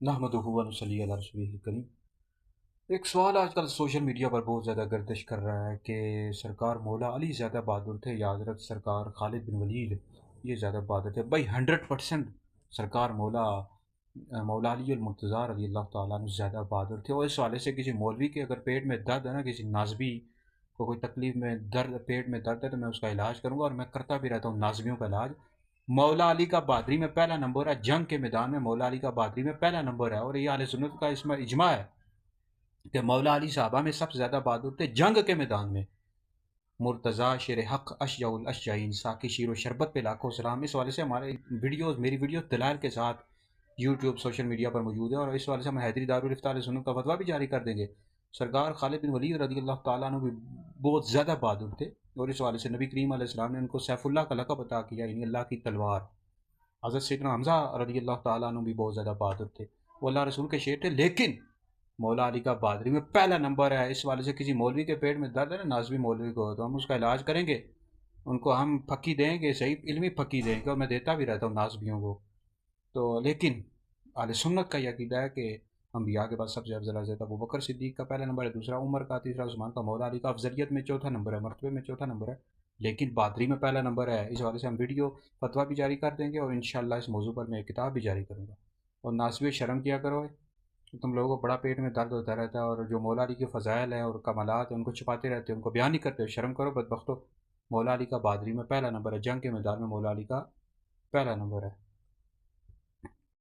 नहमदुहु व नसल्ली अला रसूलिहिल करीम। एक सवाल आजकल सोशल मीडिया पर बहुत ज़्यादा गर्दिश कर रहा है कि सरकार मौला अली ज़्यादा बहादुर थे या हज़रत सरकार खालिद बिन वलीद ये ज़्यादा बहादुर थे। भाई 100% सरकार मौला अली मुर्तज़ा रज़ी अल्लाह ताला अन्हु ज़्यादा बहादुर थे। और इस हवाले से किसी मौलवी के अगर पेट में दर्द है ना, किसी नाज़बी को कोई तकलीफ़ में दर्द, पेट में दर्द है, तो मैं उसका इलाज करूँगा और मैं करता भी रहता हूँ नाज़बियों का इलाज। मौला अली का बहादुरी में पहला नंबर है, जंग के मैदान में मौला अली का बहादुरी में पहला नंबर है। और ये अहले सुन्नत का इसमें इजमा है कि मौला अली साहबा में सबसे ज़्यादा बहादुर थे जंग के मैदान में। मुर्तज़ा शेर हक़ अशजाउल अशजाइन साकी शीर व शरबत पे लाखों सलाम। इस वाले से हमारे वीडियोज़, मेरी वीडियो दलाल के साथ यूट्यूब सोशल मीडिया पर मौजूद है। और इस वाले से हम हैदरी दारुल इफ्ता अहले सुन्नत का फतवा भी जारी कर देंगे। सरकार खालिद बिन वलीद रज़ी अल्लाह ताला अन्हु भी बहुत ज़्यादा बहादुर थे। और इस वाले से नबी करीम अलैहिस्सलाम ने उनको सैफुल्लाह का लक़ब अता किया, यानी अल्लाह की तलवार। हज़रत सैयदना हमज़ा रज़ी अल्लाह ताला अन्हु भी बहुत ज़्यादा बहादुर थे, वो अल्लाह रसूल के शेर थे। लेकिन मौला अली का बहादुरी में पहला नंबर है। इस वाले से किसी मौलवी के पेट में दर्द है ना, नाज़बी मौलवी को, तो हम उसका इलाज करेंगे, उनको हम फ़की देंगे, सही इल्मी फ़की देंगे। और मैं देता भी रहता हूँ नाज़बियों को। तो लेकिन अहले सुन्नत का ये अक़ीदा है कि अंबिया के बाद सबसे अफजल हज़रत अबू बकर सिद्दीक़ का पहला नंबर है, दूसरा उमर का, तीसरा उस्मान का, मौला अली का अफजलियत में चौथा नंबर है, मरतबे में चौथा नंबर है, लेकिन बहादुरी में पहला नंबर है। इस हवाले से हम वीडियो फतवा भी जारी कर देंगे और इंशाअल्लाह इस मौजू पर मैं एक किताब भी जारी करूँगा। और नाज़िब शर्म किया करो, तुम लोगों को बड़ा पेट में दर्द होता रहता है और जो मौला अली के फ़ज़ाइल हैं और कमालात हैं उनको छुपाते रहते हो, उनको बयान नहीं करते हो। शर्म करो बदबख्तो। मौला अली का बहादुरी में पहला नंबर है, जंग के मैदान में मौला अली का पहला नंबर है।